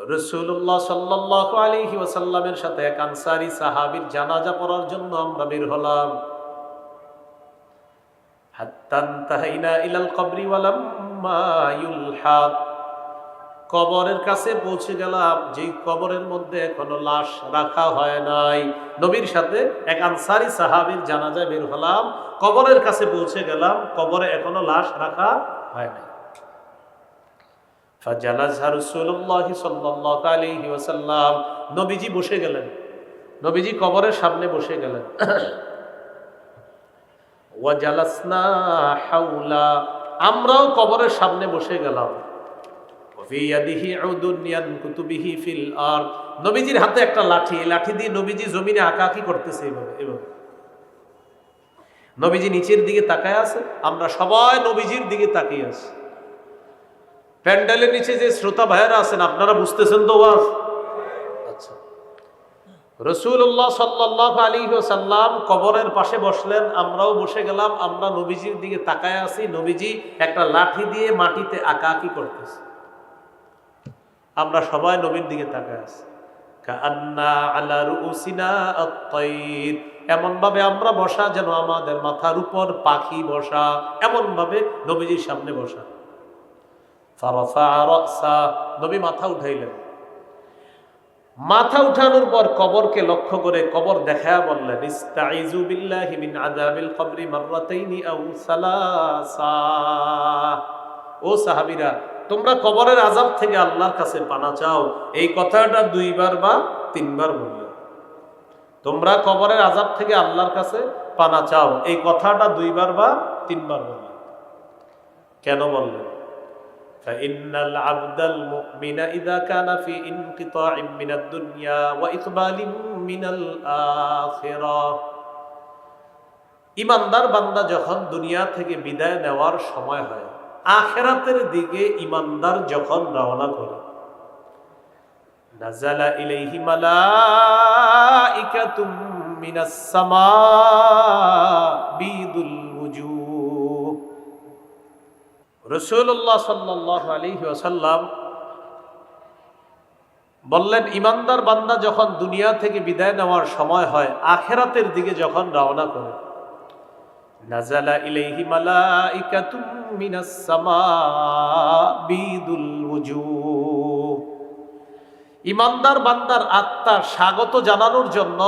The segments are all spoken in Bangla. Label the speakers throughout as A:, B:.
A: রাসূলুল্লাহ সাল্লাল্লাহু আলাইহি ওয়াসাল্লামের সাথে এক আনসারী সাহাবীর জানাজা পড়ার জন্য আমরা বের হলাম। হাত্তা ইনতাহাইনা ইলাল কবরি ওয়ালাম্মা ইউলহাদ, কবরের কাছে পৌঁছে গেলাম, যেই কবরের মধ্যে এখনো লাশ রাখা হয় নাই। নবীর সাথে এক আনসারী সাহাবীর জানাজায় বের হলাম, কবরের কাছে পৌঁছে গেলাম, কবরে এখনো লাশ রাখা হয় নাই। ফাজালাসা রাসূলুল্লাহ সাল্লাল্লাহু আলাইহি ওয়াসাল্লাম, নবীজি বসে গেলেন, নবীজি কবরের সামনে বসে গেলেন। ওয়াজালাসনা হাওলা, আমরাও কবরের সামনে বসে গেলাম। ফি ইয়াদিহি উদুন ইয়ানকুতু বিহি ফিল আরদ, নবীজির হাতে একটা লাঠি, এই লাঠি দিয়ে নবীজি জমিনে আঁকাআঁকি করতেছে এভাবে এভাবে। নবীজি নিচের দিকে তাকায় আছে, আমরা সবাই নবীজির দিকে তাকিয়ে আছি। প্যান্ডেলের নিচে যে শ্রোতা ভাইয়েরা আছেন, আপনারা বুঝতেছেন তো ওয়াজ? আচ্ছা, রাসূলুল্লাহ সাল্লাল্লাহু আলাইহি ওয়াসাল্লাম কবরের পাশে বসলেন, আমরাও বসে গেলাম, আমরা নবীজির দিকে তাকায় আছি। নবীজি একটা লাঠি দিয়ে মাটিতে আঁকাআঁকি করতেছে, আমরা সবাই নবীর দিকে তাকায় আছি। কাআন্না আলা রুউসিনা আত-তায়র, এমন ভাবে আমরা বসা যেন আমাদের মাথার উপর পাখি বসা, এমন ভাবে নবীজির সামনে বসা। ফারাফা রাসা, নবী মাথা উঠাইলেন, মাথা উঠানোর পর কবরকে লক্ষ্য করে কবর দেখায়া বললেন, ইস্তাইযু বিল্লাহি মিন আযাবিল কবরি মাররাতাইনি আও সালাসা, ও সাহাবীরা, তোমরা কবরের আযাব থেকে আল্লাহর কাছে পানা চাও। এই কথাটা দুইবার বা তিনবার বলল। তোমরা কবরের আযাব থেকে আল্লাহর কাছে পানা চাও, এই কথাটা দুইবার বা তিনবার বলল। কেন বললেন? ফাইন্নাল আবদাল মুমিনা ইযা কানা ফি ইনকিতাইম মিনাদ দুনিয়া ওয়া ইকবালিম মিনাল আখিরাহ, ইমানদার বান্দা যখন দুনিয়া থেকে বিদায় নেওয়ার সময় হয়, আখিরাতের দিকে ইমানদার যখন রওনা করে, নাযালা ইলাইহি মালাইকাতুম মিনাস সামা বিদুল ওয়ুজুহ। রাসূলুল্লাহ সাল্লাল্লাহু আলাইহি ওয়াসাল্লাম বললেন, ইমানদার বান্দা যখন দুনিয়া থেকে বিদায় নেওয়ার সময় হয়, আখিরাতের দিকে যখন রওনা করে, নাযালা ইলাইহি মালাইকাতুম মিনাস সামা বিদুল ওয়ুজুহ, ইমানদার বান্দার আত্মার স্বাগত জানানোর জন্য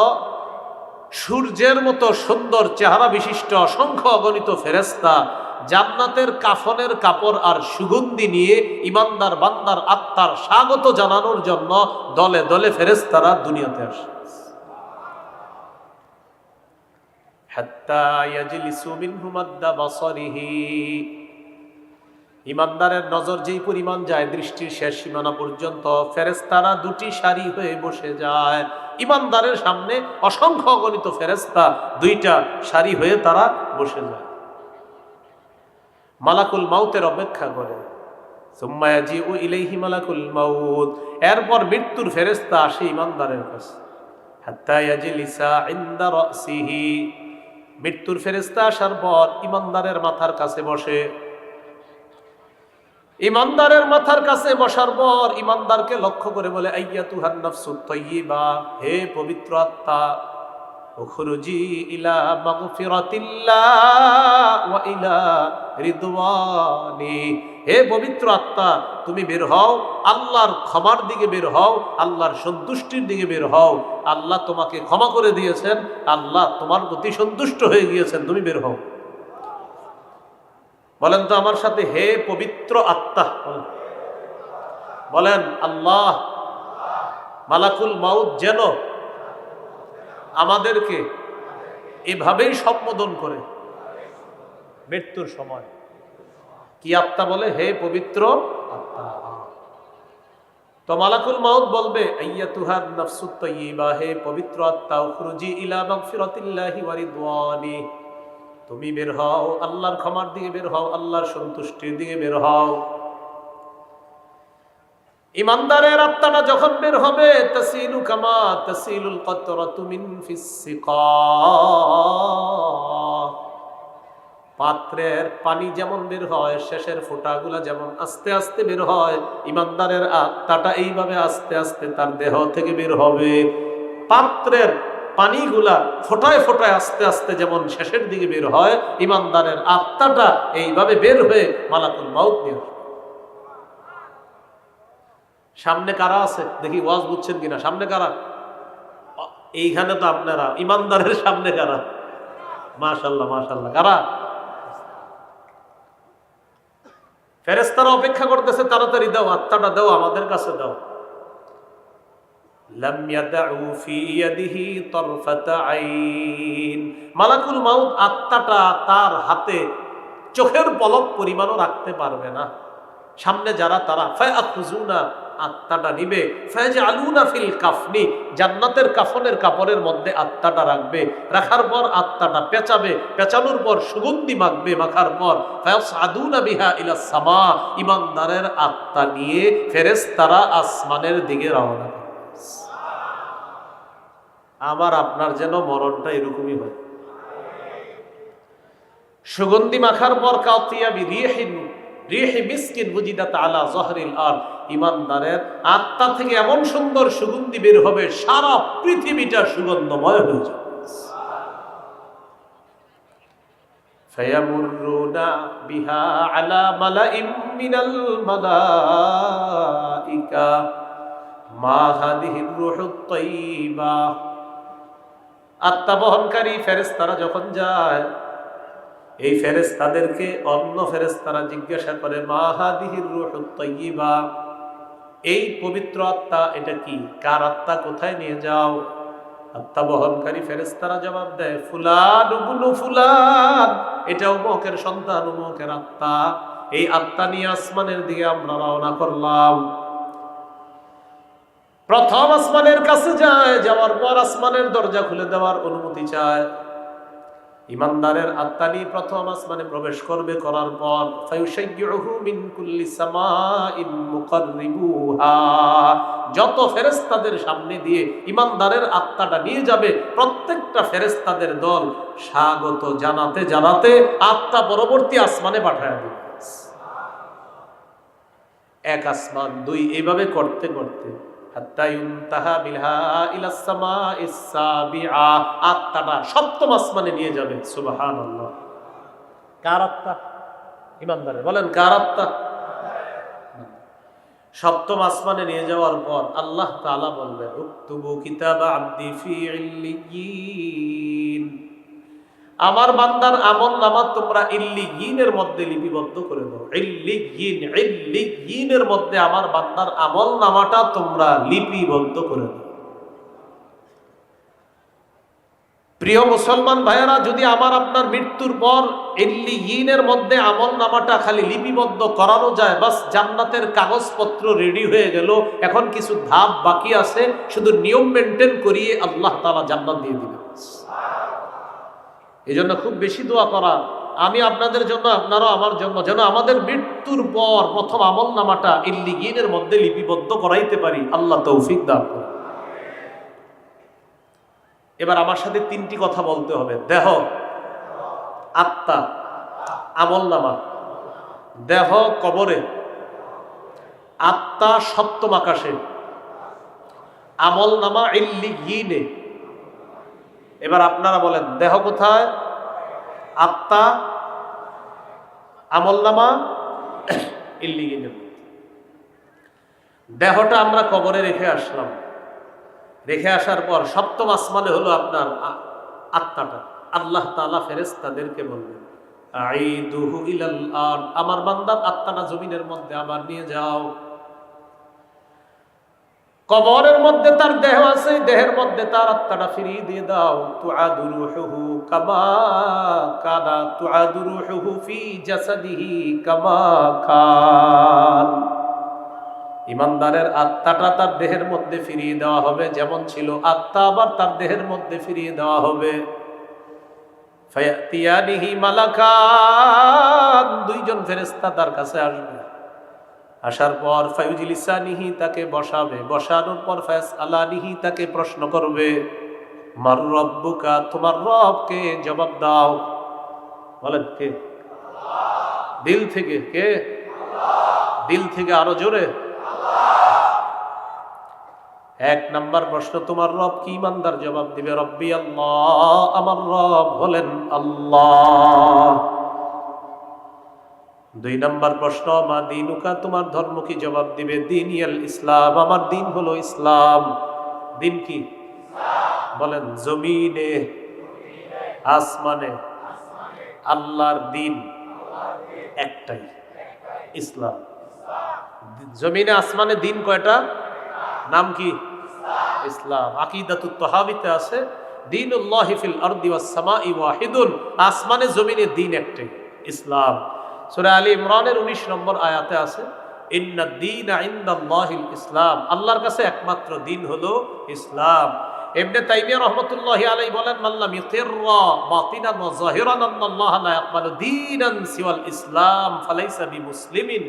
A: সূর্যের মতো সুন্দর চেহারা বিশিষ্ট অসংখ্য অগণিত ফেরেশতা জান্নাতের কাফনের কাপড় আর সুগন্ধি নিয়ে ইমানদার বান্দার আত্মার স্বাগত জানানোর জন্য দলে দলে ফেরেশতারা দুনিয়াতে আসে। হাত্তা ইয়াজলিসু মিনহু মাদ্দা বাসারিহি, ইমানদারের নজর যেই পরিমাণ যায়, দৃষ্টির শেষ সীমানা পর্যন্ত ফেরেশতারা দুটি সারি হয়ে বসে যায়। ইমানদারের সামনে অসংখ্য অগণিত ফেরেশতা দুইটা সারি হয়ে তারা বসে যায়, মালাকুল মাউতের অপেক্ষা করে। সুম্মা ইয়াজিউ ইলাইহি মালাকুল মাউত, এরপর মৃত্যুর ফেরেশতা আসে ইমানদারের কাছে। হাত্তা ইয়াজলিসা ইনদা রাসিহি, মৃত্যুর ফেরেশতা আসার পর ইমানদারের মাথার কাছে বসে। ইমানদারের মাথার কাছে বসার পর ইমানদারকে লক্ষ্য করে বলে, আইয়াতুহান নাফসুত তাইয়্যিবা, হে পবিত্র আত্মা, উখরুজি ইলা মাগফিরাতিল্লাহ ওয়া ইলা রিদওয়ানি, হে পবিত্র আত্মা, তুমি বের হও, আল্লাহর ক্ষমার দিকে বের হও, আল্লাহর সন্তুষ্টির দিকে বের হও। আল্লাহ তোমাকে ক্ষমা করে দিয়েছেন, আল্লাহ তোমার প্রতি সন্তুষ্ট হয়ে গিয়েছেন, তুমি বের হও। বলেন তো আমার সাথে, হে পবিত্র আত্মা, বলেন আল্লাহ। মালাকুল মাউত যেন আমাদেরকে এভাবেই সম্বোধন করে মৃত্যুর সময়। কি আত্মা বলে? হে পবিত্র আত্মা। তো মালাকুল মাউত বলবে, আইয়াতুহান নাফসুত তাইয়্যিবা, হে পবিত্র আত্মা, উখরুজি ইলা মাগফিরাতিল্লাহি ওয়া রিদওয়ানি, তুমি বের হও, আল্লাহর ক্ষমার দিকে বের হও, আল্লাহর সন্তুষ্টির দিকে বের হও। ইমানদারের আত্মাটা যখন বের হবে, তাসিলু কামা তাসিলুল কতরাতু মিন ফিস সিকা, পাত্রের পানি যেমন বের হয়, শেষের ফোঁটাগুলা যেমন আস্তে আস্তে বের হয়, ইমানদারের আত্মাটা এইভাবে আস্তে আস্তে তার দেহ থেকে বের হবে। পাত্রের পানিগুলা ফোঁটায় ফোঁটায় আস্তে আস্তে যেমন শেষের দিকে বের হয়, ইমানদারের আত্মাটা এইভাবে বের হয়ে মালাকুল মাউত নিয়ে আসবে। সামনে কারা আছে দেখি, ওয়াজ বুঝছেন কিনা? সামনে কারা? এইখানে তো আপনারা। ইমানদারের সামনে কারা? মাশাআল্লাহ মাশাআল্লাহ। কারা? ফেরেশতারা অপেক্ষা করতেছে, তাড়াতাড়ি দাও, আত্মাটা দাও, আমাদের কাছে দাও। লাম ইয়াদউ ফি ইয়াদিহি তারফাতা আইন। মালাকুল মাউত আত্মাটা তার হাতে চোখের পলক পরিমাণও রাখতে পারবে না। সামনে যারা তারা ফায়াখুজুনা, আত্মাটা নিবে, ফায়াজআলুনা ফিল কাফনি, জান্নাতের কাফনের কাপড়ের মধ্যে আত্মাটা রাখবে। রাখার পর আত্মাটা পেঁচাবে, পেঁচানোর পর সুগন্ধি মাখবে, মাখার পর ফায়াসআদুনা বিহা ইলাস সামা, ইমানদারের আত্মা নিয়ে ফেরেশতারা আসমানের দিকে রওনা করে। আমার আপনার যেন মরণটা এরকমই হয়। সুগন্ধি মাখার পর কাতিয়া বিরিহিন রিহি মিসকিন বুজিদাত আলা যহরিল আরদ, ইমানদারের আত্মা থেকে এমন সুন্দর সুগন্ধি বের হবে, সারা পৃথিবীটা সুগন্ধময় হয়ে যাবে। ফায়ামুরুনা বিহা আলা মালাইম মিনাল মালাইকা মা হাদিহির রূহুত তাইয়্যিবা। আত্মা বহনকারী ফেরেশতারা যখন যায়, এই ফেরেশতাদেরকে অন্য ফেরেশতারা জিজ্ঞাসা করে, মা হাদিহির রূহুত তাইয়্যিবা, এই পবিত্র আত্মা এটা কি? কার আত্মা? কোথায় নিয়ে যাও? আত্মা বহনকারী ফেরেশতারা জবাব দেয়, ফুলান ইবনু ফুলান, এটা অমুকের সন্তান, অমুকের আত্মা। এই আত্মা নিয়ে আসমানের দিকে আমরা রওনা করলাম। প্রথম আসমানের কাছে যায়, যাওয়ার পর আসমানের দরজা খুলে দেওয়ার অনুমতি চায়। ইমানদারের আত্মা নিয়ে প্রথম আসমানে প্রবেশ করবে, করার পর ফায়ুশাইয়ুহু মিন কুল্লি সামাইন মুকাররিবুহা, যত ফেরেশতাদের সামনে দিয়ে ইমানদারের আত্মাটা নিয়ে যাবে, প্রত্যেকটা ফেরেশতাদের দল স্বাগত জানাতে জানাতে আত্মা পরবর্তী আসমানে পাঠায় দেবে। এক আসমান, দুই, এইভাবে করতে করতে হাত্তা ইউনতাহা বিহা ইলাস সামাইস সাবিআ, আত্মাটা সপ্তম আসমানে নিয়ে যাবে। সুবহানাল্লাহ। কার আত্মা? ইমানদারের। বলেন কার আত্মা? সপ্তম আসমানে নিয়ে যাওয়ার পর আল্লাহ তাআলা বলবেন, উকতুবু কিতাবা আবদি ফি ইল্লিয়িন, আমার বান্দার আমলনামা তোমরা ইল্লিয়িনের মধ্যে লিপিবদ্ধ করে দাও। ইল্লিয়িনের মধ্যে আমার বান্দার আমলনামাটা তোমরা লিপিবদ্ধ করে দাও। প্রিয় মুসলমান ভাইয়েরা, যদি আমার আপনার মৃত্যুর পর ইল্লিয়িনের মধ্যে আমলনামাটা খালি লিপিবদ্ধ করানো যায়, বাস জান্নাতের কাগজপত্র রেডি হয়ে গেল। এখন কিছু ধাপ বাকি আছে, শুধু নিয়ম মেনটেন করিয়ে আল্লাহ তাআলা জান্নাত দিয়ে দিবেন। এই জন্য খুব বেশি দোয়া করা, আমি আপনাদের জন্য, আপনারাও আমার জন্য, যেন আমাদের মৃত্যুর পর প্রথম আমলনামাটা ইল্লিয়িনের মধ্যে লিপিবদ্ধ করাইতে পারি। আল্লাহ তৌফিক দান করুন। এবার আমার সাথে তিনটি কথা বলতে হবে। দেহ, আত্মা, আমলনামা। দেহ কবরে, আত্মা সপ্তম আকাশে, আমলনামা ইল্লিয়িনে। এবার আপনারা বলেন, দেহ কোথায়? আত্মা, আমলনামা ইল্লিয়িনে। দেহটা আমরা কবরে রেখে আসলাম, রেখে আসার পর সপ্তম আসমানে হলো আপনার আত্মাটা। আল্লাহ তাআলা ফেরেশতাদেরকে বলবেন, আইদুহু ইলাল আরদ, আমার বান্দার আত্মাটা জমিনের মধ্যে আবার নিয়ে যাও। কবরের মধ্যে তার দেহ আছে, দেহের মধ্যে তার আত্মাটা ফিরিয়ে দিয়ে দাও। তুআদু রূহুহু কামা কানা তুআদু রূহুহু ফি জাসাদিহি কামা কান, ইমানদারের আত্মাটা তার দেহের মধ্যে ফিরিয়ে দেওয়া হবে, যেমন ছিল আত্মা আবার তার দেহের মধ্যে ফিরিয়ে দেওয়া হবে। ফায়াতিয়ানিহি মালাকান, দুইজন ফেরেশতা তার কাছে আসবে। আসার পর ফায়ুজলিসানিহি, তাকে বসাবে। বসানোর পর ফায়াসআলানিহি, তাকে প্রশ্ন করবে, মার রব্বুকা, তোমার রব কে? জবাব দাও। বলেন কে? দিল থেকে। কে? দিল থেকে আরো জোরে। এক নাম্বার প্রশ্ন, তোমার রব কি? ইমানদার জবাব দিবে রব্বি আল্লাহ, আমার রব হলেন আল্লাহ। দুই নাম্বার প্রশ্ন, মা দিনুকা, তোমার ধর্ম কি? জবাব দিবে দীনিয়াল ইসলাম, আমার দিন হলো ইসলাম। দিন কি? বলেন। জমিনে, আসমানে আল্লাহর দিন একটাই, ইসলাম। জমিনে আসমানে দিন কয়টা? নাম কি? ইসলাম। আকীদাতুত তাহাবীতে আছে দীনুল্লাহি ফিল আরদি ওয়াস সামাই ওয়াহিদুন, আসমানে জমিনে দিন একটাই, ইসলাম। সূরা আলী ইমরানের 19 নম্বর আয়াতে আছে ইন্নাদ দীনা ইনদাল্লাহিল ইসলাম, আল্লাহর কাছে একমাত্র দিন হলো ইসলাম। ইবনে তাইমিয়া রাহমাতুল্লাহি আলাইহি বলেন মাল্লাম ইকিররা বাতিনান ওয়া যাহিরান আন্নাল্লাহা লা ইয়াকবালু দীনান সিওয়াল ইসলাম ফালাইসা বিমুসলিমিন।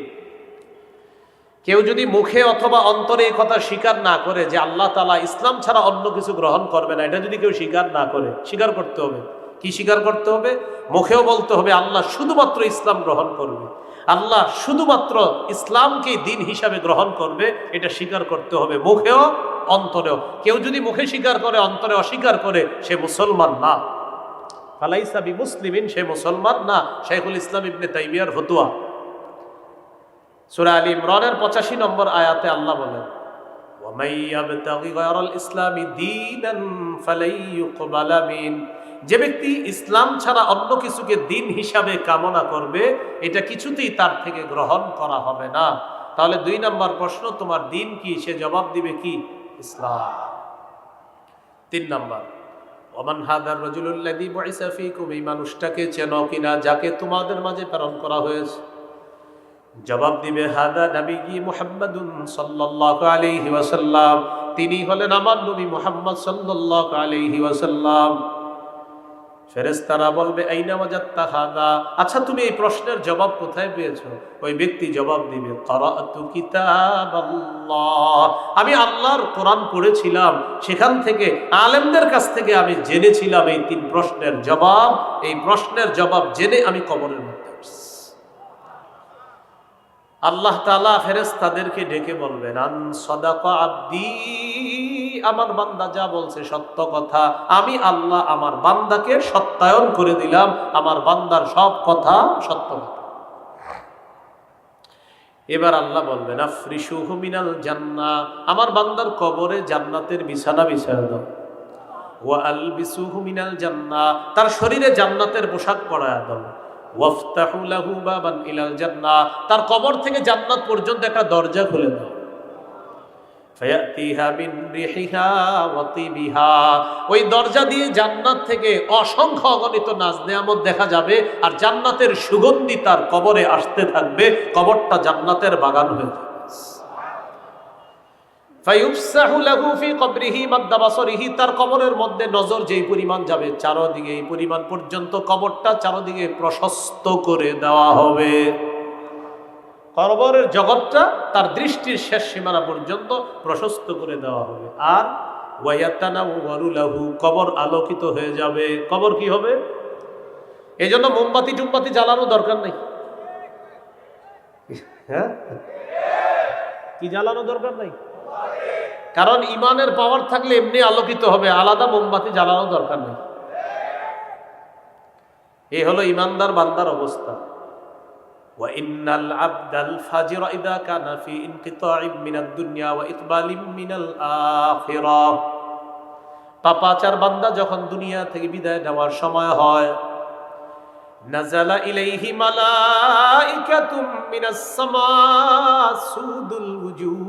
A: কেউ যদি মুখে অথবা অন্তরে এই কথা স্বীকার না করে যে আল্লাহ তাআলা ইসলাম ছাড়া অন্য কিছু গ্রহণ করবে না, এটা যদি কেউ স্বীকার না করে, স্বীকার করতে হবে। কি স্বীকার করতে হবে? মুখেও বলতে হবে আল্লাহ শুধুমাত্র ইসলাম গ্রহণ করবে, আল্লাহ শুধুমাত্র ইসলামকে দিন হিসাবে গ্রহণ করবে, এটা স্বীকার করতে হবে মুখেও অন্তরেও। কেউ যদি মুখে স্বীকার করে অন্তরে অস্বীকার করে, সে মুসলমান না। ফালাইসা বিমুসলিমিন, সে মুসলমান না। শাইখুল ইসলাম ইবনে তাইমিয়ার ফতোয়া। সূরা আলী ইমরানের 85 নম্বর আয়াতে আল্লাহ বলেন ওয়ামাই ইয়াবতাগি গায়রাল ইসলামি দীনান ফালাই ইউকবালা মিন, যে ব্যক্তি ইসলাম ছাড়া অন্য কিছুকে দিন হিসাবে কামনা করবে, এটা কিছুতেই তার থেকে গ্রহণ করা হবে না। তাহলে 2 নম্বর প্রশ্ন, তোমার দিন কি? সে জবাব দিবে কি? ইসলাম। 3 নম্বর, ওমান হাদার রাজুলুল্লাযী বুইসা ফীকুম, এই মানুষটাকে চেনো কিনা যাকে তোমাদের মাঝে প্রেরণ করা হয়েছে? জবাব দিবে হাদা নবী মুহাম্মাদুন সাল্লাল্লাহু আলাইহি ওয়াসাল্লাম, তিনি হলেন আমার নবী মুহাম্মদ সাল্লাল্লাহু আলাইহি ওয়াসাল্লাম। ফেরেশতারা বলবে আইনা ওয়াজাদতা হাদা, আচ্ছা তুমি এই প্রশ্নের জবাব কোথায় পেয়েছো? ওই ব্যক্তি জবাব দিবে ক্বরাআতু কিতাবাল্লাহ, আমি আল্লাহর কোরআন পড়েছিলাম, সেখান থেকে আলেমদের কাছ থেকে আমি জেনেছিলাম এই 3 প্রশ্নের জবাব। এই প্রশ্নের জবাব জেনে আমি কবরের মধ্যে আসছি। আল্লাহ তাআলা ফেরেশতাদেরকে ডেকে বলবেন আন সাদাকা আব্দি, আমার বান্দা যা বলছে সত্য কথা, আমি আল্লাহ আমার বান্দাকে সত্যায়ন করে দিলাম, আমার বান্দার সব কথা সত্য কথা। এবার আল্লাহ বলবেন আফরিশুহু মিনাল জান্নাহ, আমার বান্দার কবরে জান্নাতের বিছানা বিছায়া দাও। ওয়া আলবিসুহু মিনাল জান্নাহ, তার শরীরে জান্নাতের পোশাক পরায়া দাও। ওয়াফতাহু লাহু বাবান ইলাল জান্নাহ, তার কবর থেকে জান্নাত পর্যন্ত একটা দরজা খুলে দাও। ফায়াতিহা মিন রিহিহা ওয়া তিবিহা, ওই দরজা দিয়ে জান্নাত থেকে অসংখ্য অগণিত নাজ নেয়ামত দেখা যাবে, আর জান্নাতের সুগন্ধি তার কবরে আসতে থাকবে, কবরটা জান্নাতের বাগান হয়ে যাবে। ফায়ুফসাহু লাহু ফি কবরিহি মাদ্দা বাসরিহি, তার কবরের মধ্যে নজর যেই পরিমাণ যাবে চারদিকে, এই পরিমাণ পর্যন্ত কবরটা চারদিকে প্রশস্ত করে দেওয়া হবে। কবরের জগৎটা তার দৃষ্টির শেষ সীমানা পর্যন্ত প্রশস্ত করে দেওয়া হবে। আর ওয়ায়াতানাওয়ারু লাহু, কবর আলোকিত হয়ে যাবে। কবর কি হবে? এই জন্য মোমবাতি টুমবাতি জ্বালানো দরকার নেই। হ্যাঁ, কি জ্বালানো দরকার নাই? কারণ ইমানের পাওয়ার থাকলে এমনি আলোকিত হবে, আলাদা মোমবাতি জ্বালানো দরকার নেই। এই হলো ইমানদার বান্দার অবস্থা। ওয়া ইন্নাল আবদাল ফাজিরা ইযা কানা ফি ইনকিতাইম মিনাদ দুনিয়া ওয়া ইকবালিম মিনাল আখিরাহ, পাপাচার বান্দা যখন দুনিয়া থেকে বিদায় নেওয়ার সময় হয়, নাযালা ইলাইহি মালাইকাতুম মিনাস সামা সুদুল উজুহ,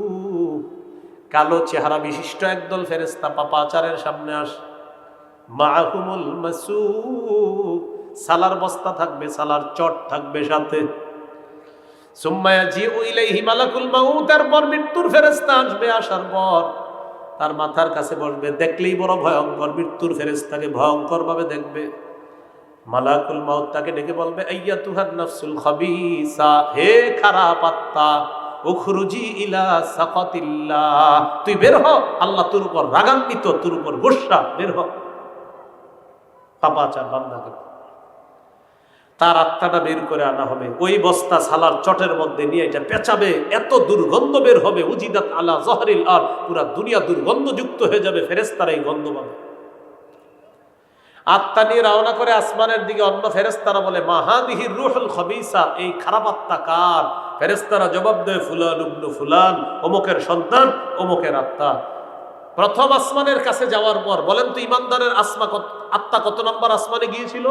A: কালো চেহারা বিশিষ্ট একদল ফেরেশতা পাপাচারের সামনে আসে। মাআহুমুল মাসুক, সালার বস্তা থাকবে, সালার চট থাকবে সাথে। সুম্মা ইয়াজিউ ইলাইহি মালাকুল মাউত, তারপর মৃত্যুর ফেরেশতা আসবে। আসার পর তার মাথার কাছে বসবে, দেখলেই বড় ভয়ঙ্কর, মৃত্যুর ফেরেশতাকে ভয়ঙ্কর ভাবে দেখবে। মালাকুল মাউত তাকে ডেকে বলবে আইয়াতুহান নাফসুল খাবিসা, হে খারাপ আত্মা, উখরুজি ইলা সাকাতিল্লাহ, তুই বের হ, আল্লাহ তোর উপর রাগান্বিত, তোর উপর গোসা, বের হ। পাপাচার বান্দাকে তার আত্মাটা বের করে আনা হবে, ওই বস্তা সালার চটের মধ্যে নিয়ে এটা পেঁচাবে, এত দুর্গন্ধ বের হবে, উজিদাত আলা জহরিল আর, পুরা দুনিয়া দুর্গন্ধযুক্ত হয়ে যাবে, ফেরেশতারা এই গন্ধ পাবে। আত্মা নিয়ে রওনা করে আসমানের দিকে, অন্য ফেরেশতারা বলে মা হাদিহির রূহুল খবিসা, এই খারাপ আত্মা কার? ফেরেশতারা জবাব দেয় ফুলান ইবনু ফুলান, অমুকের সন্তান, অমুকের আত্মা। প্রথম আসমানের কাছে যাওয়ার পর বলেন তো ইমানদারের আত্মা কত নম্বর আসমানে গিয়েছিল?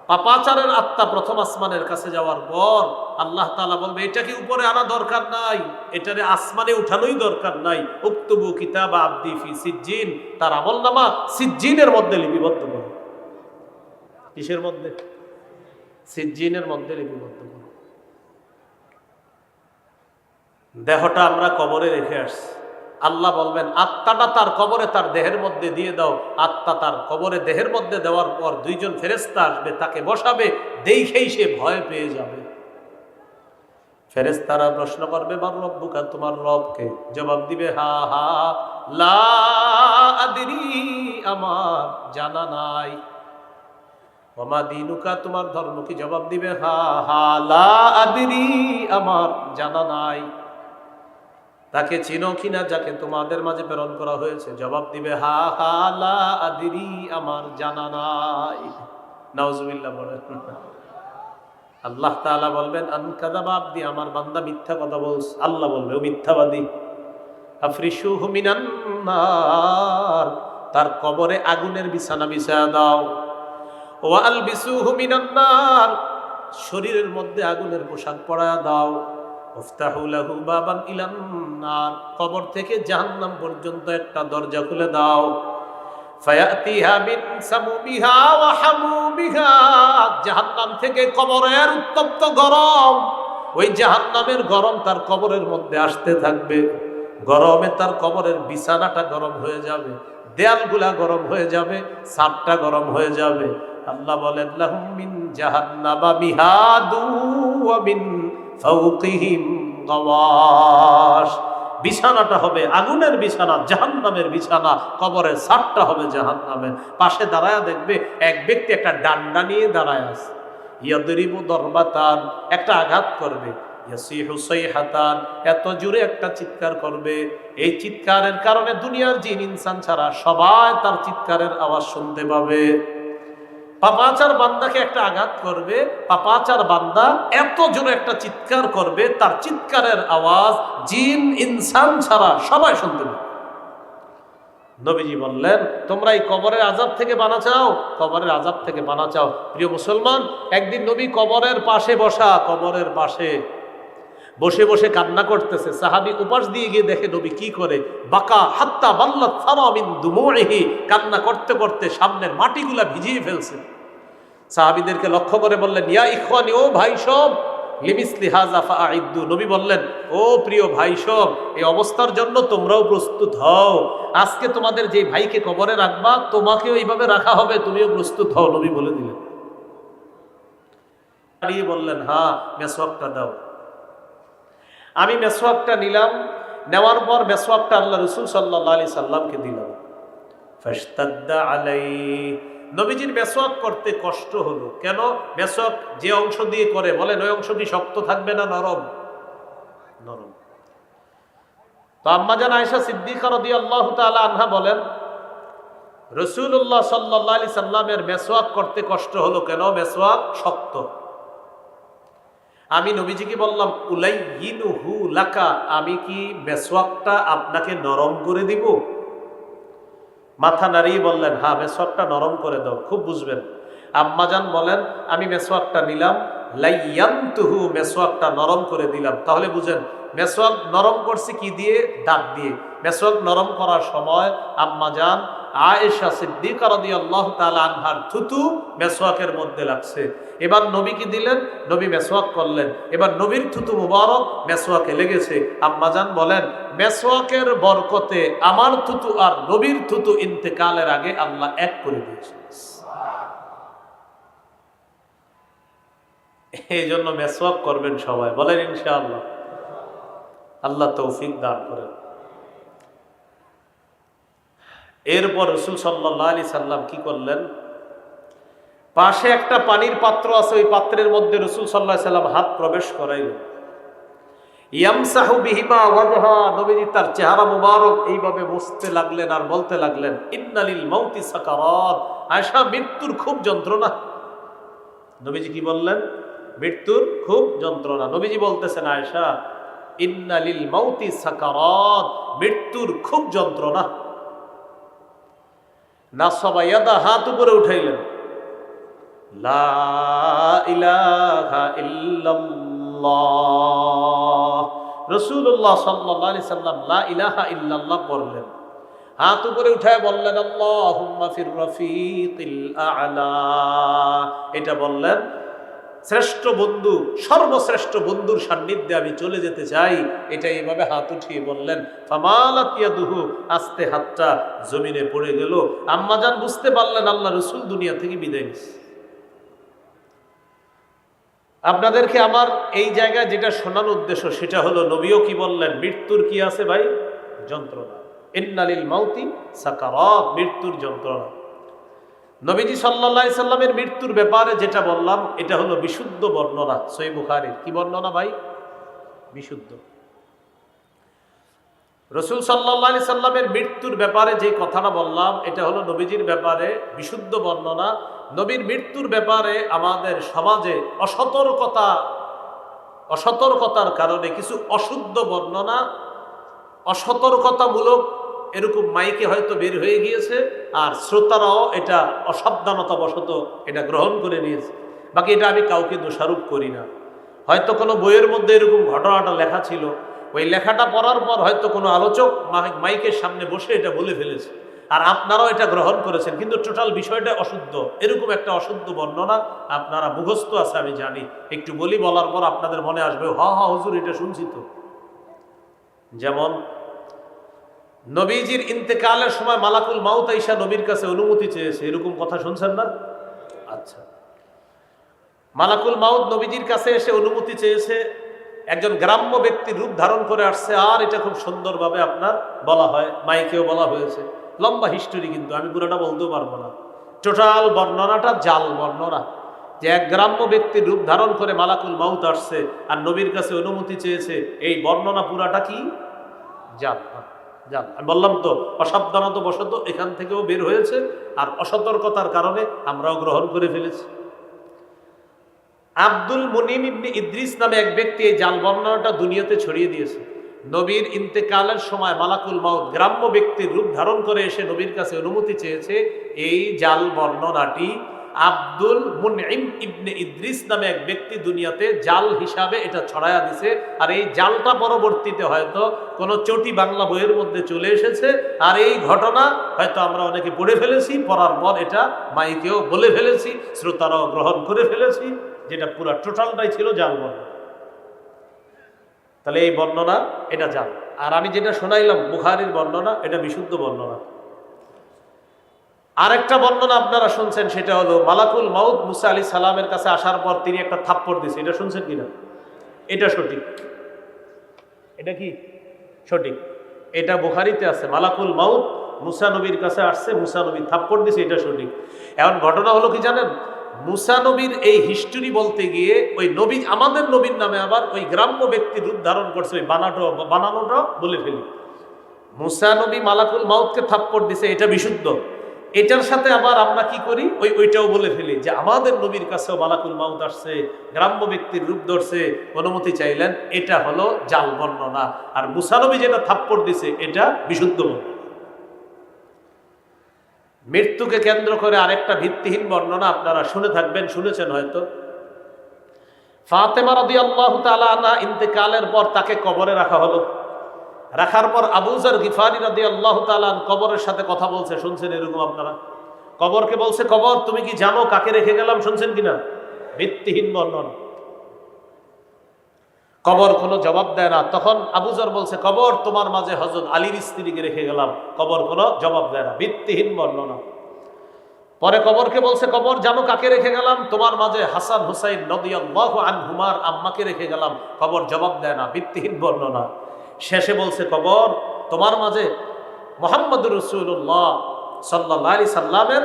A: পাপাচারের আত্মা প্রথম আসমানের কাছে যাওয়ার পর আল্লাহ তাআলা বলবে এটা কি উপরে আনা দরকার নাই, এটারে আসমানে উঠানোই দরকার নাই, উক্তুবু কিতাবা আবদি ফি সিজ্জিন, তার আমলনামা সিজ্জিনের মধ্যে লিপিবদ্ধ করো। কিসের মধ্যে? সিজ্জিনের মধ্যে লিপিবদ্ধ করো। দেহটা আমরা কবরে রেখে আসছি, আল্লাহ বলবেন আত্মাটা তার কবরে তার দেহের মধ্যে দিয়ে দাও। আত্মা তার কবরে দেহের মধ্যে দেওয়ার পর দুইজন ফেরেশতা আসবে, তাকে বসাবে, দেখেই সে ভয় পেয়ে যাবে। ফেরেশতারা প্রশ্ন করবে মান রব্বুকা, তোমার রবকে? জবাব দিবে হা হা লা আদরি, আমার জানা নাই। ওমা দিনুকা, তোমার ধর্ম কি? জবাব দিবে হা হা লা আদরি, আমার জানা নাই। তাকে চিনো কিনা যাকে তোমাদের মাঝে প্রেরণ করা হয়েছে? জবাব দিবে হা হা লা আদরি, আমার জানা নাই। নাউজুবিল্লাহ বলেন। আল্লাহ তাআলা বলবেন আনকাযাবা আবদি, আমার বান্দা মিথ্যা কথা বলছে। আল্লাহ বলবে ও মিথ্যাবাদী। আফরিশুহু মিনান নার, তার কবরে আগুনের বিছানা বিছায়া দাও। ওয়া আলবিসুহু মিনান নার, শরীরের মধ্যে আগুনের পোশাক পরায়া দাও। উফতাহু লাহু বাবান ইলান নার, কবর থেকে জাহান্নাম পর্যন্ত একটা দরজা খুলে দাও। ফায়াতিহা মিন সামুমিহা ওয়া হামুমিহা, জাহান্নাম থেকে কবরের উত্তপ্ত গরম, ওই জাহান্নামের গরম তার কবরের মধ্যে আসতে থাকবে। গরমে তার কবরের বিছানাটা গরম হয়ে যাবে, দেয়ালগুলা গরম হয়ে যাবে, ছাদটা গরম হয়ে যাবে। আল্লাহ বলেন লাহুম মিন জাহান্নামা মিহাদু ওয়া মিন ফাওকিহিম গাওয়াশ, বিছানাটা হবে আগুনের বিছানা, জাহান্নামের বিছানা, কবরের ছাদটা হবে জাহান্নামের। পাশে দাঁড়ায় দেখবে এক ব্যক্তি একটা ডান্ডা নিয়ে দাঁড়ায় আছে। ইয়াদরিবু দরবাতান, একটা আঘাত করবে। ইয়াসিহু সাইহাতান, এত জোরে একটা চিৎকার করবে, এই চিৎকারের কারণে দুনিয়ার জিন ইনসান ছাড়া সবাই তার চিৎকারের আওয়াজ শুনতে পাবে। পাপাচার বান্দাকে একটা আঘাত করবে, পাপাচার বান্দা এত জোরে একটা চিৎকার করবে, তার চিৎকারের আওয়াজ জিন ইনসান ছাড়া সবাই শুনতে পাবে। নবীজি বললেন তোমরা এই কবরের আযাব থেকে বানা চাও, কবরের আযাব থেকে বানা চাও। প্রিয় মুসলমান, একদিন নবী কবরের পাশে বসা, কবরের পাশে বসে বসে কান্না করতেছে। সাহাবী উপাস দিয়ে গিয়ে দেখে নবী কি করে, বাকা হাত্তা বাল্লাত সারা মিন দুমুইহি, কান্না করতে করতে সামনের মাটিগুলা ভিজিয়ে ফেলছে। সাহাবীদেরকে লক্ষ্য করে বললেন ইয়া ইখওয়ানি, ও ভাই সব, লিমিসলি হাযা ফাআইদ্দু, নবী বললেন ও প্রিয় ভাই সব, এই অবস্থার জন্য তোমরাও প্রস্তুত হও। আজকে তোমাদের যে ভাইকে কবরে রাখবা, তোমাকেও এইভাবে রাখা হবে, তুমিও প্রস্তুত হও, নবী বলে দিলেন। দাঁড়িয়ে বললেন হ্যাঁ মেসওয়াকটা দাও। আমি মেসওয়াকটা নিলাম, নেওয়ার পর মেসওয়াকটা আল্লাহ রাসূল সাল্লাল্লাহু আলাইহি সাল্লামকে দিলাম। ফাশতাদ্দা আলাইহি, নবীজির মেসওয়াক করতে কষ্ট হলো। কেন? মেসওয়াক যে অংশ দিয়ে করে বলেন ওই অংশটি শক্ত থাকবে না নরম? নরম। তো আম্মা জান আয়েশা সিদ্দিকা রাদিয়াল্লাহু তাআলা আনহা বলেন রাসূলুল্লাহ সাল্লাল্লাহু আলাইহি সাল্লামের মেসওয়াক করতে কষ্ট হলো কেন? মেসওয়াক শক্ত। আমি নবীজিকে বললাম উলাইয়িনুহু লাকা, আমি কি মেসওয়াকটা আপনাকে নরম করে দিব? মাথা নাড়িয়ে বললেন হ্যাঁ মেসওয়াকটা নরম করে দাও। খুব বুঝবেন, আম্মাজান বলেন আমি মেসওয়াকটা নিলাম, লাইয়ানতুহু, মেসওয়াকটা নরম করে দিলাম। তাহলে বুঝেন মেসওয়াক নরম করছি কি দিয়ে? দাঁত দিয়ে। মেসওয়াক নরম করার সময় আম্মাজান আয়েশা সিদ্দিকা রাদিয়াল্লাহু তাআলা আনহার থুতু মেসওয়াকের মধ্যে লাগছে। এবার নবী কি দিলেন? নবী মেসওয়াক করলেন, এবার নবীর থুতু মুবারক মেসওয়াকে লেগেছে। আম্মাজান বলেন মেসওয়াকের বরকতে আমার থুতু আর নবীর থুতু ইন্তেকালের আগে আল্লাহ এক করে দিয়েছে। এই জন্য মেসওয়াক করবেন সবাই, বলেন ইনশাআল্লাহ। আল্লাহ তৌফিক দান করেন। এরপর রাসূল সাল্লাল্লাহু আলাইহি সাল্লাম কি করলেন? পাশে একটা পানির পাত্র আছে, ওই পাত্রের মধ্যে রাসূল সাল্লাল্লাহু আলাইহি সাল্লাম হাত প্রবেশ করাইলেন। ইয়ামসাহু বিহিমা ওয়াজহা, নবীজি তার চেহারা মুবারক এইভাবে মুছতে লাগলেন আর বলতে লাগলেন, ইন্নালিল মাউতি সাকারাত, আয়েশা মৃত্যুর খুব যন্ত্রণা। নবীজি কি বললেন? মৃত্যুর খুব যন্ত্রণা। নবীজি বলতেছেন, আয়েশা ইন্নালিল মাউতি সাকারাত, মৃত্যুর খুব যন্ত্রণা। নাসাবা ইয়াদা, হাত উপরে উঠাইলেন, লা ইলাহা ইল্লাল্লাহ। রাসূলুল্লাহ সাল্লাল্লাহু আলাইহি সাল্লাম লা ইলাহা ইল্লাল্লাহ পড়লেন, হাত উপরে উঠায় বললেন, আল্লাহুম্মা ফির রাফিকিল আ'লা। এটা বললেন, শ্রেষ্ঠ বন্ধু, সর্বশ্রেষ্ঠ বন্ধুর সান্নিধ্যে আমি চলে যেতে চাই। এটা এইভাবে হাত উঠিয়ে বললেন। ফামালাত ইয়াদুহু, আস্তে হাতটা জমিনে পড়ে গেল। আম্মাজান বুঝতে পারলেন আল্লাহ রাসূল দুনিয়া থেকে বিদায় নিচ্ছে। আপনাদেরকে আমার এই জায়গায় যেটা শোনানোর উদ্দেশ্য সেটা হলো, নবীও কি বললেন? মৃত্যুর কি আছে ভাই? যন্ত্রণা। ইন্নালিল মাউতি সাকারাত, মৃত্যুর যন্ত্রণা। নবীজি সাল্লাল্লাহু আলাইহি সাল্লামের মৃত্যুর ব্যাপারে যেটা বললাম, এটা হলো বিশুদ্ধ বর্ণনা, সহিহ বুখারীর। কি বর্ণনা ভাই? বিশুদ্ধ। রাসূল সাল্লাল্লাহু আলাইহি সাল্লামের মৃত্যুর ব্যাপারে যে কথাটা বললাম, এটা হলো নবীজির ব্যাপারে বিশুদ্ধ বর্ণনা। নবীর মৃত্যুর ব্যাপারে আমাদের সমাজে অসতর্কতার কারণে কিছু অশুদ্ধ বর্ণনা, অসতর্কতামূলক এরকম মাইকে হয়তো বের হয়ে গিয়েছে, আর শ্রোতারাও এটা অসাবধানতাবশত এটা গ্রহণ করে নিয়েছে। বাকি এটা আমি কাউকে দোষারোপ করি না। হয়তো কোনো বইয়ের মধ্যে এরকম ঘটনাটা লেখা ছিল, ওই লেখাটা পড়ার পর হয়তো কোনো আলোচক মাইকের সামনে বসে এটা বলে ফেলেছে, আর আপনারাও এটা গ্রহণ করেছেন, কিন্তু টোটাল বিষয়টা অশুদ্ধ। এরকম একটা অশুদ্ধ বর্ণনা আপনারা মুখস্থ আছে আমি জানি, একটু বলি, বলার পর আপনাদের মনে আসবে, হা হুজুর এটা শুনছি তো। যেমন নবীজির ইন্তেকালের সময় মালাকুল মাউত আইসা নবীর কাছে অনুমতি চেয়েছে, এরকম কথা শুনছেন না? আচ্ছা, মালাকুল মাউত নবীজির কাছে এসে অনুমতি চেয়েছে, একজন গ্রাম্য ব্যক্তির রূপ ধারণ করে আসছে, আর এটা খুব সুন্দরভাবে আপনার বলা হয়, মাইকেও বলা হয়েছে। লম্বা হিস্টোরি, কিন্তু আমি পুরোটা বলতেও পারবো না। টোটাল বর্ণনাটা জাল বর্ণনা, যে এক গ্রাম্য ব্যক্তির রূপ ধারণ করে মালাকুল মাউত আসছে আর নবীর কাছে অনুমতি চেয়েছে, এই বর্ণনা পুরাটা কি জাল। জাল, আমি বললাম তো, অসাবধানতা বশত এখান থেকেও বের হয়েছে, আর অসতর্কতার কারণে আমরাও গ্রহণ করে ফেলেছি। আব্দুল মুনিম ইবনে ইদ্রিস নামে এক ব্যক্তি এই জাল বর্ণনাটা দুনিয়াতে ছড়িয়ে দিয়েছে। নবীর ইন্তেকালের সময় মালাকুল মাউত গ্রাম্য ব্যক্তির রূপ ধারণ করে এসে নবীর কাছে অনুমতি চেয়েছে, এই জাল বর্ণনাটি আব্দুল মুনইম ইবনে ইদ্রিস নামে এক ব্যক্তি দুনিয়াতে জাল হিসাবে এটা ছড়ায়া দিছে। আর এই জালটা পরবর্তীতে হয়তো কোনো চটি বাংলা বইয়ের মধ্যে চলে এসেছে, আর এই ঘটনা হয়তো আমরা অনেকে পড়ে ফেলেছি, পড়ার পর এটা মাইকেও বলে ফেলেছি, শ্রোতারাও গ্রহণ করে ফেলেছি, যেটা পুরা টোটালটাই ছিল জাল বর্ণনা। তাহলে এই বর্ণনা এটা জাল। আর আমি যেটা শোনাইলাম বুখারীর বর্ণনা, এটা বিশুদ্ধ বর্ণনা। আরেকটা বর্ণনা আপনারা শুনছেন, সেটা হলো মালাকুল মাউত মুসা আলাইহিস সালামের কাছে আসার পর তিনি একটা থাপ্পড় দিয়েছে, এটা শুনছেন কিনা? এটা সঠিক। এটা কি সঠিক? এটা বুখারীতে আছে, মালাকুল মাউত মুসা নবীর কাছে আসছে, মুসা নবী থাপ্পড় দিয়েছে, এটা সঠিক। এখন ঘটনা হলো কি জানেন? মুসা নবীর এই হিস্টোরি বলতে গিয়ে ওই নবী, আমাদের নবীর নামে আবার ওই গ্রাম্য ব্যক্তির রূপ ধারণ করছে, ওই বানানোটা বলে ফেলি। মুসা নবী মালাকুল মাউতকে থাপ্পড় দিছে, এটা বিশুদ্ধ। এটার সাথে আবার আমরা কি করি, ওইটাও বলে ফেলি যে আমাদের নবীর কাছেও মালাকুল মাউত আসছে, গ্রাম্য ব্যক্তির রূপ ধরছে, অনুমতি চাইলেন, এটা হলো জাল বর্ণনা। আর মুসা নবী যেটা থাপ্পড় দিছে এটা বিশুদ্ধ বর্ণনা। মৃত্যুকে কেন্দ্র করে আরেকটা ভিত্তিহীন বর্ণনা আপনারা শুনে থাকবেন, শুনেছেন হয়তো। ফাতেমা রাদিয়াল্লাহু তাআলা আনহা ইন্তেকালের পর তাকে কবরে রাখা হলো। রাখার পর আবু যর গিফারি রাদিয়াল্লাহু তাআলা কবরের সাথে কথা বলছে, শুনছেন এরকম আপনারা? কবরকে বলছে, কবর তুমি কি জানো কাকে রেখে গেলাম? শুনছেন কিনা? ভিত্তিহীন বর্ণনা। কবর কোনো জবাব দেয় না। তখন আবু যর বলছে, কবর তোমার মাঝে হযরত আলীর স্ত্রীকে রেখে গেলাম। কবর কোনো জবাব দেয় না, ভিত্তিহীন বর্ণনা। পরে কবরকে বলছে, কবর জানো কাকে রেখে গেলাম? তোমার মাঝে হাসান হুসাইন রাদিয়াল্লাহু আনহুমার আম্মাকে রেখে গেলাম। কবর জবাব দেয় না, ভিত্তিহীন বর্ণনা। শেষে বলছে, কবর তোমার মাঝে মুহাম্মদুর রাসূলুল্লাহ সাল্লাল্লাহু আলাইহি সাল্লামের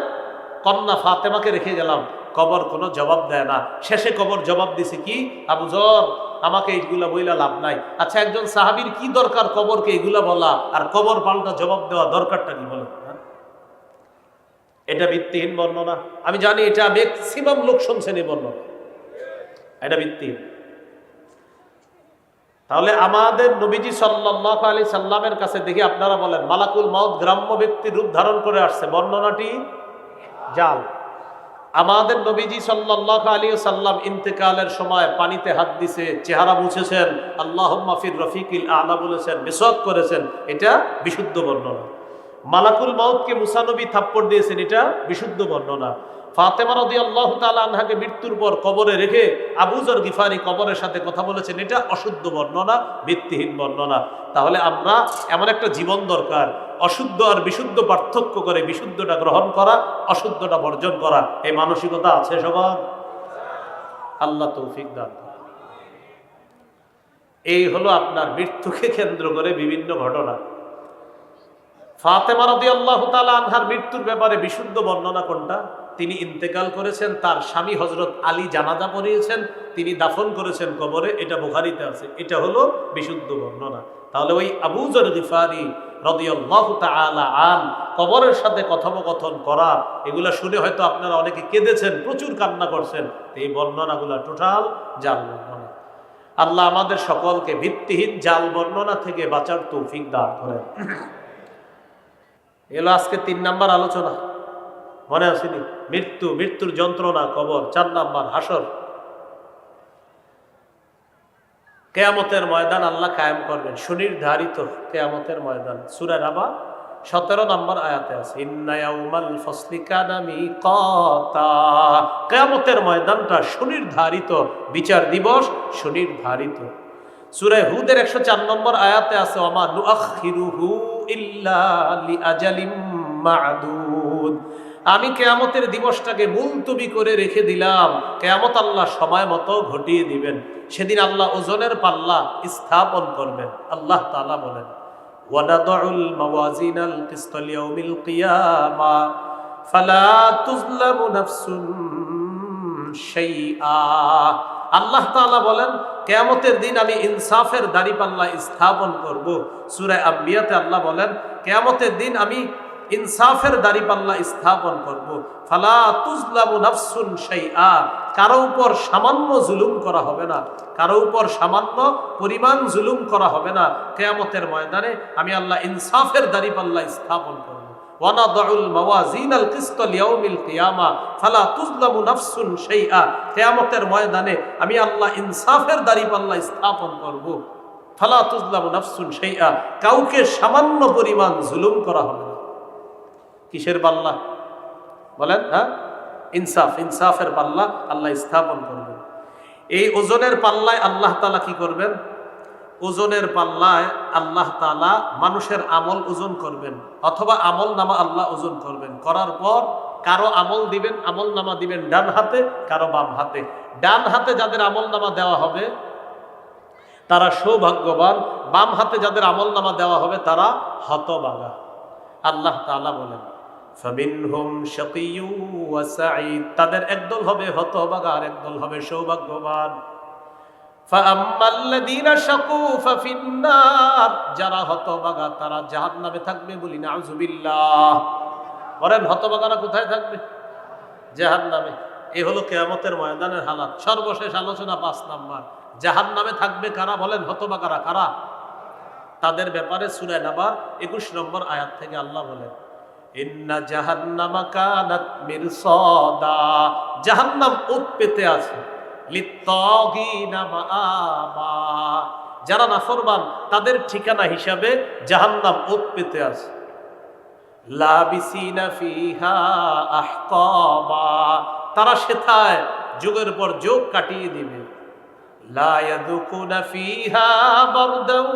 A: কন্যা ফাতেমাকে রেখে গেলাম। কবর কোনো জবাব দেয় না। শেষে কবর জবাব দিছে কি, আবু যর আমাকে এইগুলা বইলা লাভ নাই। আচ্ছা, একজন সাহাবীর কি দরকার কবরকে এগুলা বলা, আর কবর পাল্টা জবাব দেওয়া দরকারটা কি বলো? এটা ভিত্তিহীন বর্ণনা। আমি জানি এটা ম্যাক্সিমাম লোক শুনছেন এই বর্ণনা, এটা ভিত্তিহীন। তাহলে আমাদের নবীজি সাল্লাল্লাহু আলাইহি সাল্লামের কাছে দেখি আপনারা বলেন মালাকুল মউত গ্রাম্য ব্যক্তির রূপ ধারণ করে আসছে, বর্ণনাটি জাল। আমাদের নবীজি সাল্লাল্লাহু আলাইহি সাল্লাম ইন্তেকালের সময় পানিতে হাত দিছে, চেহারা মুছেছেন, আল্লাহুম্মা ফির রফিকিল আ'লা বলেছেন, মিসওয়াক করেছেন, এটা বিশুদ্ধ বর্ণনা। মালাকুল মউতকে মুসা নবী থাপ্পড় দিয়েছেন, এটা বিশুদ্ধ বর্ণনা। ফাতেমা রাদিয়াল্লাহু তাআলা আনহাকে মৃত্যুর পর কবরে রেখে আবু যর গিফারি কবরের সাথে কথা বলেছেন, এটা অশুদ্ধ বর্ণনা, ভিত্তিহীন বর্ণনা। তাহলে আমরা এমন একটা জীবন দরকার, অশুদ্ধ আর বিশুদ্ধ পার্থক্য করে বিশুদ্ধটা গ্রহণ করা, অশুদ্ধটা বর্জন করা, এই মানসিকতা আছে সবার? আল্লাহ তৌফিক দান করেন। এই হলো আপনার মৃত্যুকে কেন্দ্র করে বিভিন্ন ঘটনা। ফাতেমা রাদিয়াল্লাহু তাআলা আনহার মৃত্যুর ব্যাপারে বিশুদ্ধ বর্ণনা কোনটা? তিনি ইন্তেকাল করেছেন, তার স্বামী হযরত আলী জানাজা পড়িয়েছেন, তিনি দাফন করেছেন কবরে, এটা বুখারীতে আছে, এটা হলো বিশুদ্ধ বর্ণনা। তাহলে ওই আবু যর গিফারি রাদিয়াল্লাহু তাআলা আন কবরের সাথে কথোপকথন করা, এগুলা শুনে হয়তো আপনারা অনেকে কেঁদেছেন, প্রচুর কান্না করছেন, এই বর্ণনাগুলা টোটাল জাল বর্ণনা। আল্লাহ আমাদের সকলকে ভিত্তিহীন জাল বর্ণনা থেকে বাঁচার তৌফিক দান করেন। এলো আজকে 3 নাম্বার আলোচনা, মনে আসেনি? মৃত্যু, মৃত্যুর যন্ত্রণা, কবর। 4 নাম্বার হাসর, কিয়ামতের ময়দান আল্লাহ কায়েম করবেন, সুনির্ধারিত কিয়ামতের ময়দান। সূরা নাবা 17 নম্বর আয়াতে আছে, ইন্না ইয়াউমাল ফাসলি কানা মিকাতা। কিয়ামতের ময়দানটা সুনির্ধারিত, বিচার দিবস সুনির্ধারিত। সূরা হুদের 104 নম্বর আয়াতে আছে, ওমা নুআখিরুহু ইল্লা লিআজালিম মা'দুদ। আমি কিয়ামতের দিবসটাকে মুলতবি করে রেখে দিলাম, কিয়ামত আল্লাহ সময় মতো ঘটিয়ে দিবেন। সেদিন আল্লাহ ওজনের পাল্লা স্থাপন করবেন। আল্লাহ তাআলা বলেন, ওয়ানাদউল মাওয়াজিনাল কিসতা লিয়াউমিল কিয়ামা ফালা তুজলামু নাফসুন শাইআ। আল্লাহ তাআলা বলেন, কিয়ামতের দিন আমি ইনসাফের দাঁড়িপাল্লা স্থাপন করব। সূরা আম্বিয়াতে আল্লাহ বলেন, কিয়ামতের দিন আমি ইনসাফের দাঁড়িপাল্লা স্থাপন করব। ফালা তুজলামু নাফসুন শাইআ, কারো উপর সামান্য জুলুম করা হবে না, কারো উপর সামান্য পরিমাণ জুলুম করা হবে না। কিয়ামতের ময়দানে আমি আল্লাহ ইনসাফের দাঁড়িপাল্লা স্থাপন করব। ওয়ানাদউল মাওয়াজিনাল কিসতা লিয়াউমিল কিয়ামা ফালা তুজলামু নাফসুন শাইআ। কিয়ামতের ময়দানে আমি আল্লাহ ইনসাফের দাঁড়িপাল্লা স্থাপন করব। ফালা তুজলামু নাফসুন শাইআ, কাউকে সামান্য পরিমাণ জুলুম করা হবে না। কিসের পাল্লা বলেন? ইনসাফ, ইনসাফের পাল্লা আল্লাহ স্থাপন করবেন। এই ওজনের পাল্লায় আল্লাহ তাআলা কি করবেন? ওজনের পাল্লায় আল্লাহ তাআলা মানুষের আমল ওজন করবেন, অথবা আমল নামা আল্লাহ ওজন করবেন। করার পর কারো আমল দিবেন, আমল নামা দিবেন ডান হাতে, কারো বাম হাতে। ডান হাতে যাদের আমল নামা দেওয়া হবে তারা সৌভাগ্যবান, বাম হাতে যাদের আমল নামা দেওয়া হবে তারা হতভাগা। আল্লাহ তাআলা বলেন, ফামিনহুম শাকিয়্যু ওয়া সাঈদ, তাদের একদল হবে হতভাগা আর একদল হবে সৌভাগ্যবান। ফাআম্মাল্লাযীনা শাকু ফাফিন্নার, যারা হতভাগা তারা জাহান্নামে থাকবে। বলি নাউযুবিল্লাহ। বলেন হতভাগারা কোথায় থাকবে? জাহান্নামে। এই হলো কিয়ামতের ময়দানের হালাত। সর্বশেষ আলোচনা 5 নাম্বার, জাহান্নামে থাকবে কারা? বলেন হতভাগারা কারা? তাদের ব্যাপারে সূরা নাবার 21 নম্বর আয়াত থেকে আল্লাহ বলেন, ইন্না জাহান্নামা কানাত মিরসাদা, জাহান্নাম ওত পেতে আছে, লিত্তাগিনা মাআবা, যারা নাফরমান তাদের ঠিকানা হিসাবে জাহান্নাম ওত পেতে আছে। লাবিসিনা ফিহা আহকাবা, তারা সেথায় যুগের পর যুগ কাটিয়ে দিবে। লা ইয়াযুকুনা ফিহা বারদাও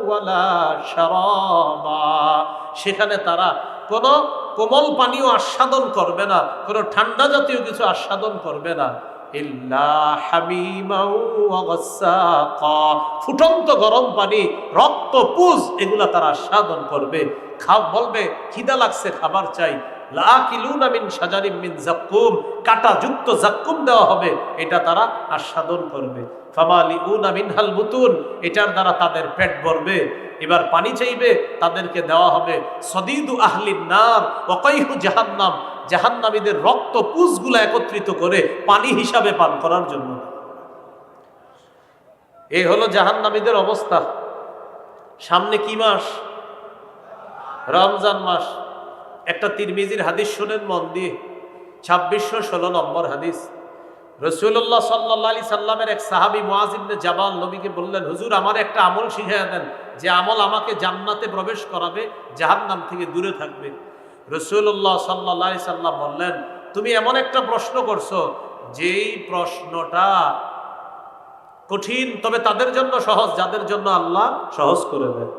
A: ওয়ালা শারাবা, সেখানে তারা কোনো কোমল পানীয় আস্বাদন করবে না, কোনো ঠান্ডা জাতীয় কিছু আস্বাদন করবে না। ইল্লা হামিমাও ওয়া গাসসাকা, ফুটন্ত গরম পানি, রক্ত পুজ, এগুলা তারা আস্বাদন করবে। বলবে খিদা লাগছে, খাবার চাই। লাকিলুনা মিন শাজারিম মিন যাক্কুম, কাঁটাযুক্ত যাক্কুম দেওয়া হবে, এটা তারা আস্বাদন করবে। ফামালিউনা মিনহাল বুতুন, এটার দ্বারা তাদের পেট ভরবে। এবার পানি চাইবে, তাদেরকে দেওয়া হবে সদীদু আহলিন নার ওয়া কাইহু জাহান্নাম, জাহান্নামীদের রক্ত পুঁজগুলো একত্রিত করে পানি হিসাবে পান করার জন্য। এই হলো জাহান্নামীদের অবস্থা। সামনে কি মাস? রমজান মাস। একটা তিরমিজির হাদিস শুনেন মন দিয়ে, 2616 নম্বর হাদিস। রাসূলুল্লাহ সাল্লাল্লাহু আলাইহি সাল্লামের এক সাহাবী মুআয ইবনে জাবাল নবীকে বললেন, হুজুর আমার একটা আমল শিখিয়ে দেন, যে আমল আমাকে জান্নাতে প্রবেশ করাবে, জাহান্নাম থেকে দূরে থাকবে। রাসূলুল্লাহ সাল্লাল্লাহু আলাইহি সাল্লাম বললেন, তুমি এমন একটা প্রশ্ন করছো যেই প্রশ্নটা কঠিন, তবে তাদের জন্য সহজ যাদের জন্য আল্লাহ সহজ করে দেন।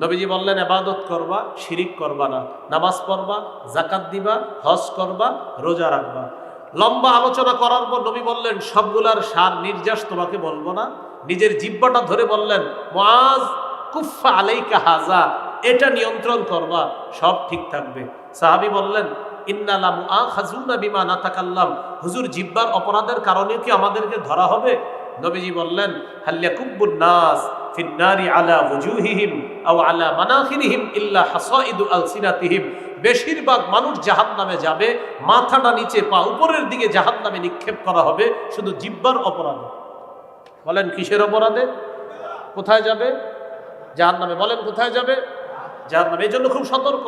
A: নবীজি বললেন, ইবাদত করবা, শিরিক করবা না, নামাজ পড়বা, যাকাত দিবা, হজ করবা, রোজা রাখবা। লম্বা আলোচনা করার পর নবী বললেন, সবগুলার সার নির্যাস তোমাকে বলবো না। নিজের জিহ্বাটা ধরে বললেন, মুআজ কুফা আলাইকা হাজা, এটা নিয়ন্ত্রণ করবা, সব ঠিক থাকবে। সাহাবী বললেন, ইন্না লা মুআখাযুনা বিমা নাতাকাল্লাম, হুজুর জিহ্বার অপরাধের কারণে কি আমাদেরকে ধরা হবে? নবীজি বললেন, হাল ইয়াকুব্বুন নাস ফিন্নারি আলা ওয়ুজুহিহিম আও আলা মানাখিরিহিম ইল্লা হাসাইদু আলসিনাতিহিম, বেশিরভাগ মানুষ জাহান্নামে যাবে, মাথাটা নিচে পা উপরের দিকে জাহান্নামে নিক্ষেপ করা হবে, শুধু জিহ্বার অপরাধে। বলেন কিসের অপরাধে? কোথায় যাবে? জাহান্নামে। বলেন কোথায় যাবে? জাহান্নামে। এই জন্য খুব সতর্ক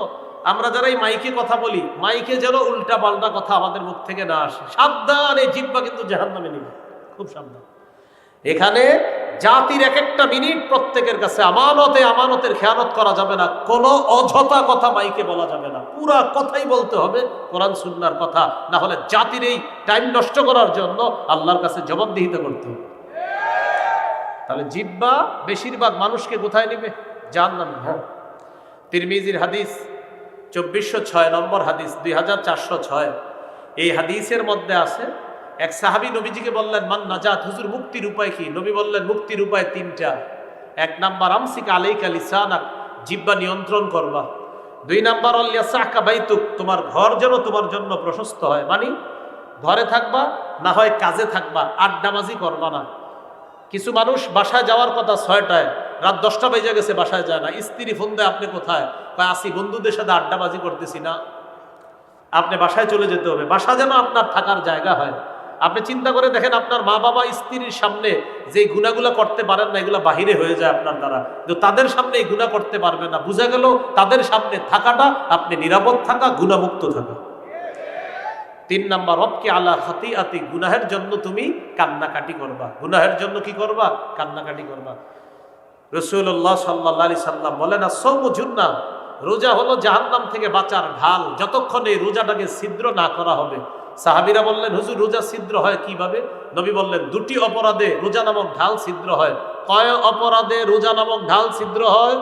A: আমরা যারা এই মাইকে কথা বলি, মাইকে যেন উল্টা পাল্টা কথা আমাদের মুখ থেকে না আসে। সাবধান, এই জিহ্বা কিন্তু জাহান্নামে নিবে, খুব সাবধান। এখানে জাতির এক একটা মিনিট প্রত্যেকের কাছে আমানতে, আমানতের খেয়ানত করা যাবে না, কোনো অযথা কথা মাইকে বলা যাবে না, পুরা কথাই বলতে হবে কোরআন সুন্নাহর কথা, না হলে জাতির এই টাইম নষ্ট করার জন্য আল্লাহর কাছে জবাবদিহিতা করতে হবে। তাহলে জিহ্বা বেশিরভাগ মানুষকে কোথায় নিবে? জাহান্নামে। তিরমিজির হাদিস 2406 নম্বর হাদিস, 2406। এই হাদিসের মধ্যে আছে, এক সাহাবী নবীজিকে বললেন, মান নাজাত, হুজুর মুক্তির উপায় কি? নবী বললেন, মুক্তির উপায় তিনটা। এক নাম্বার, আমসিক আলাইকা লিসানাক, জিহ্বা নিয়ন্ত্রণ করবা। দুই নাম্বার, আল্লিয়াসাকা বাইতুক, তোমার ঘর যেন তোমার জন্য প্রশস্ত হয়, মানে ঘরে থাকবা, না হয় কাজে থাকবা, আড্ডাবাজি করবা না। কিছু মানুষ বাসায় যাওয়ার কথা 6টায়, রাত 10টা বেজে গেছে বাসায় যায় না। স্ত্রী ফোন দেয়, আপনি কোথায়? আসি, বন্ধুদের সাথে আড্ডাবাজি করতেছি না। আপনি বাসায় চলে যেতে হবে, বাসা যেন আপনার থাকার জায়গা হয়। আপনি চিন্তা করে দেখেন, আপনার মা বাবা স্ত্রীর সামনে যে গুনাহগুলো করতে পারেন না, এগুলো বাহিরে হয়ে যায় আপনার দ্বারা, কিন্তু তাদের সামনে এই গুনাহ করতে পারবে না। বুঝা গেল, তাদের সামনে থাকাটা আপনি নিরাপদ থাকা, গুনাহমুক্ত থাকা। 3 নাম্বার, রবকে আলা খাতিআতি, গুনাহের জন্য তুমি কান্নাকাটি করবা। গুনাহের জন্য কি করবা? কান্নাকাটি করবা। রাসূলুল্লাহ সাল্লাল্লাহু আলাইহি সাল্লাম বলেন, আস-সাওমু জুন্নাহ, রোজা হলো জাহান্নাম থেকে বাঁচার ঢাল, যতক্ষণ এই রোজাটাকে ছিদ্র না করা হবে। সাহাবীরা বললেন, হুজুর রোজা ছিদ্র হয় কিভাবে? নবী বললেন, 2টি অপরাধে রোজা নামক ঢাল ছিদ্র হয়। কয় অপরাধে রোজা নামক ঢাল ছিদ্র হয়?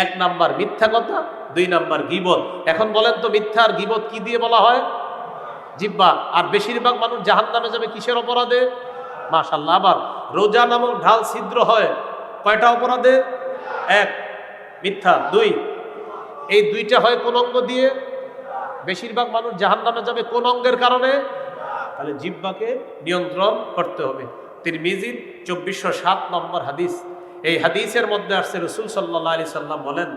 A: 1 নাম্বার মিথ্যা কথা, 2 নাম্বার গীবত। এখন বলেন তো, মিথ্যা আর গীবত কি দিয়ে বলা হয়? জিহ্বা। আর বেশিরভাগ মানুষ জাহান্নামে যাবে কিসের অপরাধে? মাশাআল্লাহ। আবার রোজা নামক ঢাল ছিদ্র হয় কয়টা অপরাধে? 1 মিথ্যা, 2 এই 2টা হয় কোন অঙ্গ দিয়ে? বেশিরভাগ মানুষ জাহান্নামে যাবে কোন অঙ্গের কারণে? তাহলে জিহ্বাকে নিয়ন্ত্রণ করতে হবে। তিরমিজির 2407 নম্বর হাদিস। এই হাদিসের মধ্যে আসছে, রাসূল সাল্লাল্লাহু আলাইহি সাল্লাম বলেন,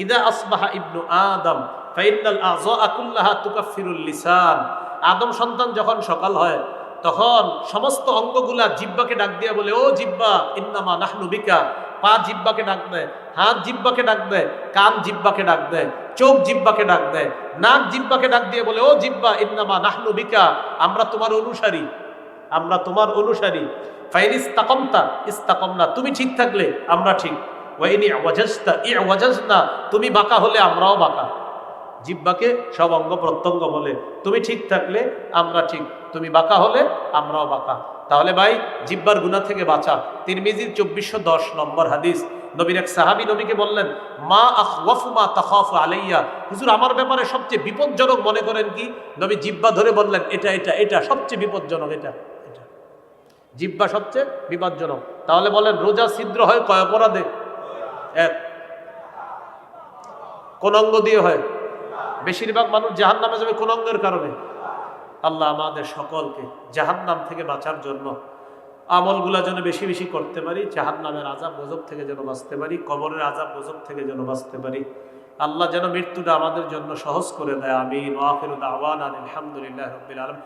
A: ইদা আসবাহা ইবনু আদম ফাইনাল আযা কুল্লাহা তুকাফিরুল লিসান, আদম সন্তান যখন সকাল হয় তখন সমস্ত অঙ্গগুলা জিহ্বাকে ডাক দিয়ে বলে, ও জিহ্বা ইন্নামা নাহনু বিকা। পা জিহ্বাকে ডাক দেয়, হাত জিহ্বাকে ডাক দেয়, কান জিহ্বাকে ডাক দেয়, চোখ জিহ্বাকে ডাক দেয়, নাক জিহ্বাকে ডাক দিয়ে বলে, ও জিহ্বা ইন্নামা নাহনু বিকা, আমরা তোমার অনুসারী, আমরা তোমার অনুসারী। ফাইন ইস্তাকামতা ইস্তাকামনা, তুমি ঠিক থাকলে আমরা ঠিক। ওয়া ইন ইওয়াজাজতা ইওয়াজাজনা, তুমি বাঁকা হলে আমরাও বাঁকা। জিহ্বাকে সব অঙ্গ প্রত্যঙ্গ বলে, তুমি ঠিক থাকলে আমরা ঠিক, তুমি বাঁকা হলে আমরাও বাঁকা। তাহলে ভাই, জিহ্বার গুনাহ থেকে বাঁচা। তিরমিজির 2410 নম্বর হাদিস। নবীর এক সাহাবী নবীকে বললেন, মা আখওয়াফু মা তাখাফু আলাইয়া, হুজুর আমার ব্যাপারে সবচেয়ে বিপজ্জনক মনে করেন কি? নবী জিহ্বা ধরে বললেন, এটা এটা এটা সবচেয়ে বিপজ্জনক, এটা এটা জিহ্বা সবচেয়ে বিপজ্জনক। তাহলে বলেন, রোজা ছিদ্র হয় কয় অপরাধে? 1 কোন অঙ্গ দিয়ে হয়? বেশিরভাগ মানুষ জাহান্নামে যাবে কোন অঙ্গের কারণে? আল্লাহ আমাদের সকলকে জাহান্নাম থেকে বাঁচার জন্য আমলগুলা যেন বেশি বেশি করতে পারি, জাহান্নামের আযাব গজব থেকে যেন বাঁচতে পারি, কবরের আযাব গজব থেকে যেন বাঁচতে পারি। আল্লাহ যেন মৃত্যুটা আমাদের জন্য সহজ করে দেয়। আমিন। ওয়া আখিরু দাওয়ানা আলহামদুলিল্লাহি রাব্বিল আলামিন।